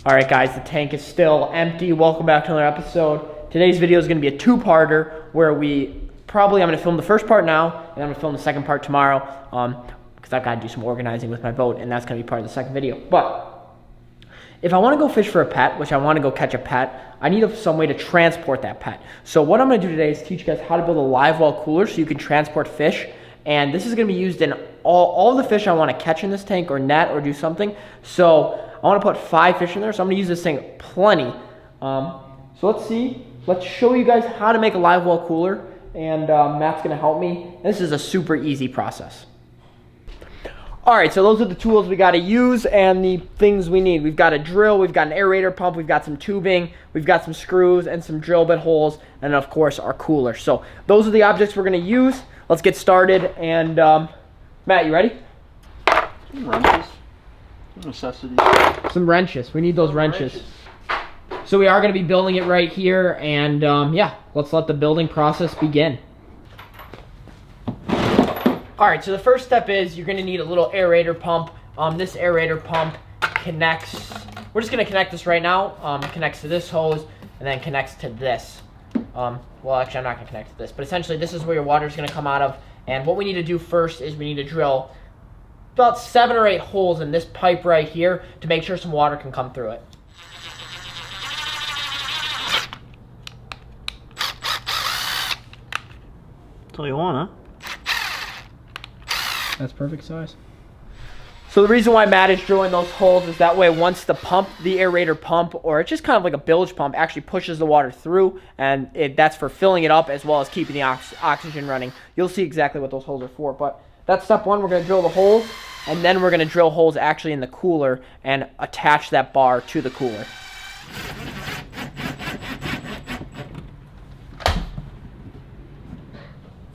All right, guys, the tank is still empty. Welcome back to another episode. Today's video is going to be a two-parter where I'm going to film the first part now, and I'm going to film the second part tomorrow because I've got to do some organizing with my boat, and that's going to be part of the second video. But if I want to go fish for a pet, which I want to go catch a pet, I need some way to transport that pet. So what I'm going to do today is teach you guys how to build a live well cooler so you can transport fish. And this is going to be used in all the fish I want to catch in this tank or net or do something. So I want to put 5 fish in there, so I'm going to use this thing plenty. So let's see. Let's show you guys how to make a live well cooler, and Matt's going to help me. This is a super easy process. All right, so those are the tools we got to use and the things we need. We've got a drill, we've got an aerator pump, we've got some tubing, we've got some screws and some drill bit holes, and of course our cooler. So those are the objects we're going to use. Let's get started. And Matt, you ready? Some wrenches. Necessities. Some wrenches. We need those wrenches. So we are going to be building it right here, and yeah, let's let the building process begin. All right, so the first step is you're going to need a little aerator pump. This aerator pump connects, we're just going to connect this right now. It connects to this hose and then connects to this. Well, actually, I'm not going to connect to this, but essentially this is where your water is going to come out of. And what we need to do first is we need to drill about 7 or 8 holes in this pipe right here to make sure some water can come through it. That's all you want, huh? That's perfect size. So the reason why Matt is drilling those holes is that way once the pump, the aerator pump, or it's just kind of like a bilge pump, actually pushes the water through, and that's for filling it up as well as keeping the oxygen running. You'll see exactly what those holes are for, but that's step one. We're going to drill the holes, and then we're going to drill holes actually in the cooler and attach that bar to the cooler.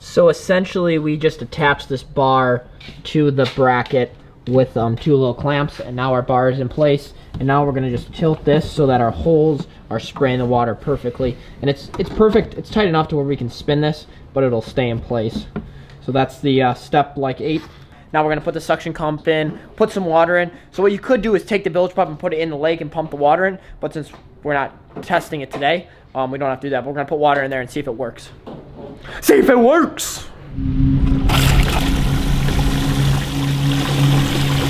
So essentially we just attach this bar to the bracket with 2 little clamps, and now our bar is in place. And now we're going to just tilt this so that our holes are spraying the water perfectly. And it's perfect. It's tight enough to where we can spin this, but it'll stay in place. So that's the step like 8. Now we're going to put the suction pump in, put some water in. So what you could do is take the bilge pump and put it in the lake and pump the water in. But since we're not testing it today, we don't have to do that. But we're going to put water in there and see if it works. See if it works!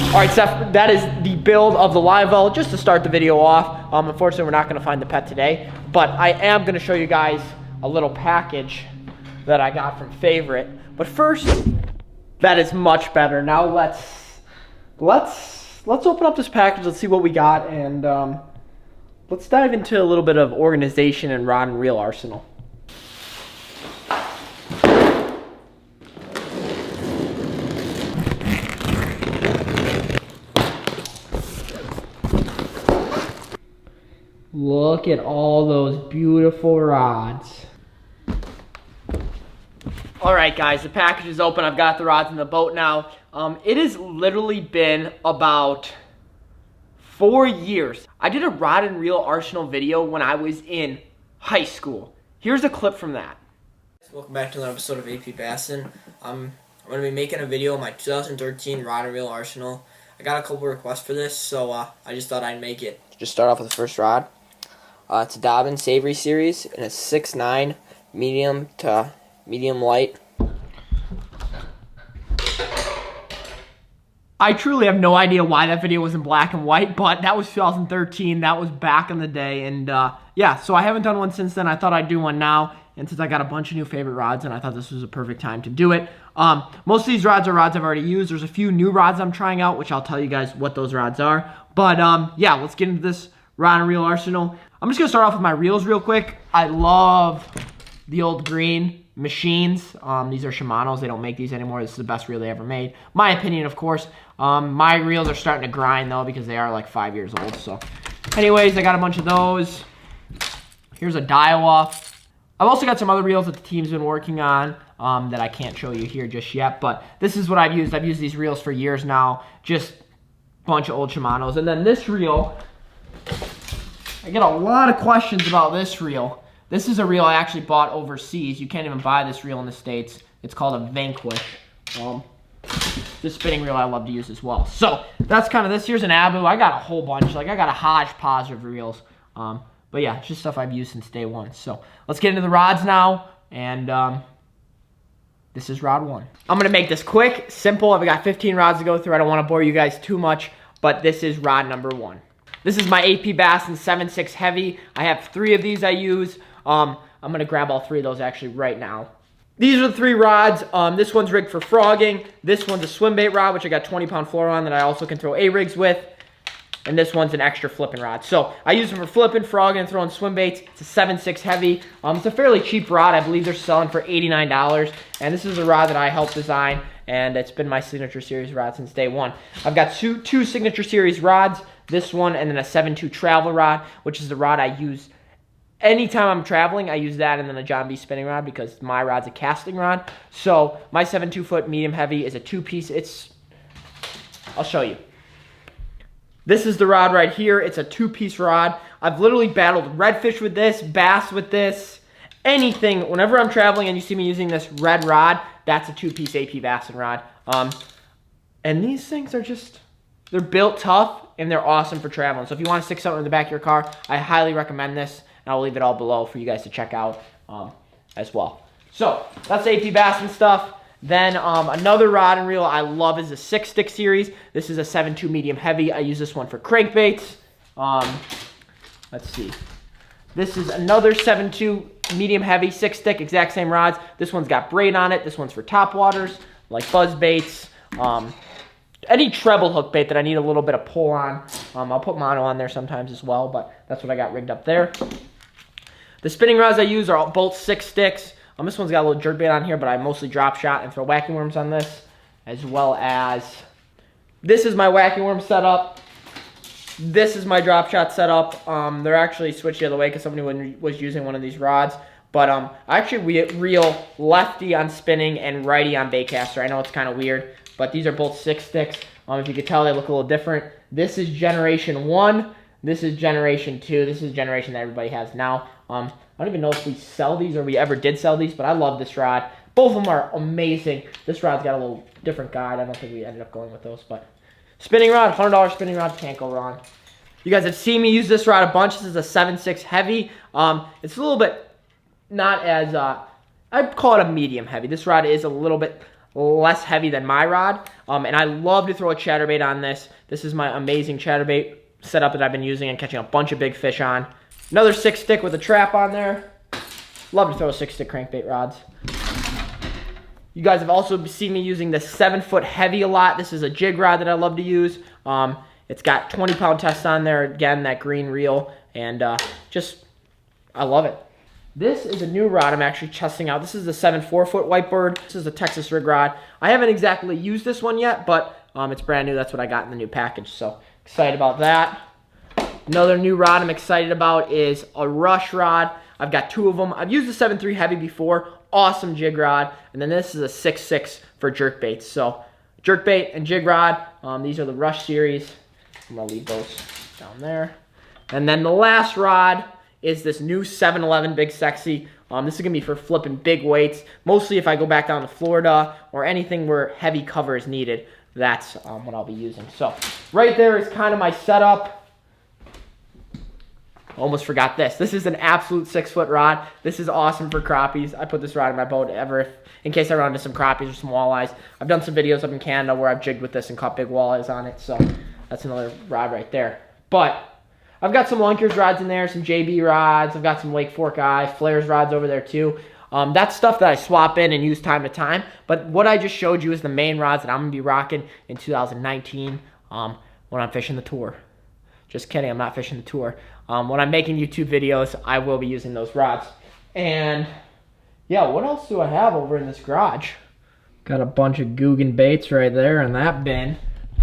All right, Steph, that is the build of the live well, just to start the video off. Unfortunately, we're not going to find the pet today, but I am going to show you guys a little package that I got from Favorite. But first, that is much better. Now let's open up this package. Let's see what we got, and let's dive into a little bit of organization and rod and reel arsenal. Look at all those beautiful rods. All right, guys, the package is open. I've got the rods in the boat now. It has literally been about 4 years. I did a rod and reel arsenal video when I was in high school. Here's a clip from that. Welcome back to another episode of AP Bassin. I'm going to be making a video on my 2013 rod and reel arsenal. I got a couple requests for this, so I just thought I'd make it. Just start off with the first rod. It's a Dobbin Savory Series, and it's 6'9", medium to medium light. I truly have no idea why that video was in black and white, but that was 2013. That was back in the day, and yeah, so I haven't done one since then. I thought I'd do one now, and since I got a bunch of new favorite rods, and I thought this was a perfect time to do it. Most of these rods are rods I've already used. There's a few new rods I'm trying out, which I'll tell you guys what those rods are. But yeah, let's get into this rod and reel arsenal. I'm just going to start off with my reels real quick. I love the old green machines. These are Shimano's. They don't make these anymore. This is the best reel they ever made. My opinion, of course. My reels are starting to grind, though, because they are like 5 years old. So anyways, I got a bunch of those. Here's a Daiwa. I've also got some other reels that the team's been working on that I can't show you here just yet. But this is what I've used. I've used these reels for years now. Just a bunch of old Shimano's. And then this reel, I get a lot of questions about this reel. This is a reel I actually bought overseas. You can't even buy this reel in the States. It's called a Vanquish. the spinning reel I love to use as well. So that's kind of this. Here's an Abu. I got a whole bunch. Like I got a hodgepodge of reels. But yeah, it's just stuff I've used since day one. So let's get into the rods now. And this is rod 1. I'm going to make this quick, simple. I've got 15 rods to go through. I don't want to bore you guys too much, but this is rod number 1. This is my AP Bass and 7.6 Heavy. I have 3 of these I use. I'm going to grab all 3 of those actually right now. These are the 3 rods. This one's rigged for frogging. This one's a swim bait rod, which I got 20-pound fluoro on that I also can throw A-rigs with. And this one's an extra flipping rod. So I use them for flipping, frogging, and throwing swim baits. It's a 7.6 Heavy. It's a fairly cheap rod. I believe they're selling for $89. And this is a rod that I helped design, and it's been my Signature Series rod since day one. I've got two Signature Series rods, this one and then a 7.2 travel rod, which is the rod I use anytime I'm traveling. I use that and then a John B spinning rod because my rod's a casting rod. So my 7.2 foot medium heavy is a 2-piece. I'll show you. This is the rod right here. It's a 2-piece rod. I've literally battled redfish with this, bass with this, anything. Whenever I'm traveling and you see me using this red rod, that's a 2-piece AP Bassin rod. And these things are they're built tough and they're awesome for traveling. So if you want to stick something in the back of your car, I highly recommend this. And I'll leave it all below for you guys to check out as well. So that's AP Bassin stuff. Then another rod and reel I love is the 6-stick series. This is a 7.2 medium heavy. I use this one for crankbaits. Let's see. This is another 7.2 medium heavy 6-stick, exact same rods. This one's got braid on it. This one's for top waters, like buzz baits. Any treble hook bait that I need a little bit of pull on. I'll put mono on there sometimes as well, but that's what I got rigged up there. The spinning rods I use are both 6 sticks. This one's got a little jerk bait on here, but I mostly drop shot and throw whacking worms on this, as well as this is my whacking worm setup. This is my drop shot setup. They're actually switched the other way because somebody was using one of these rods. But I actually reel lefty on spinning and righty on baitcaster. I know it's kind of weird, but these are both 6 sticks. If you could tell, they look a little different. This is generation 1. This is generation 2. This is generation that everybody has now. I don't even know if we sell these or we ever did sell these, but I love this rod. Both of them are amazing. This rod's got a little different guide. I don't think we ended up going with those, but spinning rod, $100 spinning rod, can't go wrong. You guys have seen me use this rod a bunch. This is a 7.6 Heavy. It's a little bit not as, I'd call it a medium heavy. This rod is a little bit less heavy than my rod, and I love to throw a chatterbait on this. This is my amazing chatterbait setup that I've been using and catching a bunch of big fish on. Another 6-stick with a trap on there. Love to throw 6-stick crankbait rods. You guys have also seen me using the 7-foot Heavy a lot. This is a jig rod that I love to use. It's got 20-pound test on there. Again, that green reel. And I love it. This is a new rod I'm actually testing out. This is the 7.4-foot Whitebird. This is a Texas rig rod. I haven't exactly used this one yet, but it's brand new. That's what I got in the new package. So excited about that. Another new rod I'm excited about is a Rush rod. I've got 2 of them. I've used the 7.3 Heavy before. Awesome jig rod. And then this is a 6.6 for jerkbaits. So jerkbait and jig rod. These are the Rush series. I'm going to leave those down there. And then the last rod is this new 711 Big Sexy. This is going to be for flipping big weights. Mostly if I go back down to Florida or anything where heavy cover is needed. That's what I'll be using. So right there is kind of my setup. Almost forgot this. This is an absolute 6-foot rod. This is awesome for crappies. I put this rod in my boat in case I run into some crappies or some walleyes. I've done some videos up in Canada where I've jigged with this and caught big walleyes on it. So that's another rod right there. But I've got some Lunkers rods in there, some JB rods. I've got some Lake Fork Eye, Flares rods over there too. That's stuff that I swap in and use time to time. But what I just showed you is the main rods that I'm going to be rocking in 2019 when I'm fishing the tour. Just kidding, I'm not fishing the tour. When I'm making YouTube videos, I will be using those rods. And yeah, what else do I have over in this garage? Got a bunch of Googan baits right there in that bin.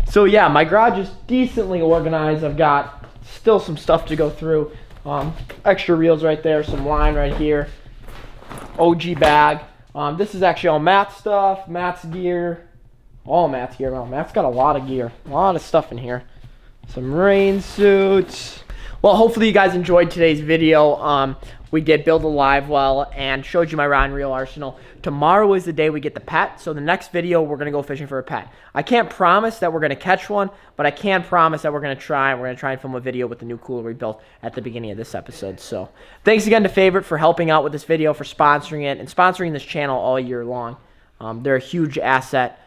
So yeah, my garage is decently organized. I've got still some stuff to go through. Extra reels right there, some line right here. OG bag. This is actually all Matt's stuff, Matt's gear. All Matt's gear. Well, Matt's got a lot of gear. A lot of stuff in here. Some rain suits. Well, hopefully you guys enjoyed today's video. We did build a live well and showed you my rod and reel arsenal. Tomorrow is the day we get the pet, so the next video we're going to go fishing for a pet. I can't promise that we're going to catch one, but I can promise that we're going to try. We're going to try and film a video with the new cooler we built at the beginning of this episode. So thanks again to Favorite for helping out with this video, for sponsoring it, and sponsoring this channel all year long. They're a huge asset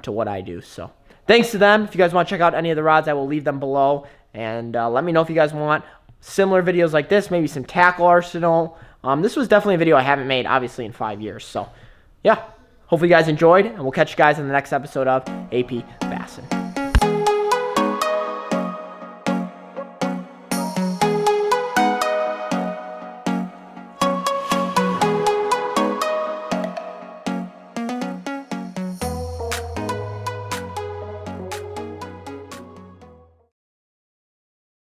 to what I do. So thanks to them. If you guys want to check out any of the rods, I will leave them below. And let me know if you guys want similar videos like this, maybe some tackle arsenal. This was definitely a video I haven't made, obviously, in 5 years. So, yeah, hopefully you guys enjoyed, and we'll catch you guys in the next episode of AP Bassin.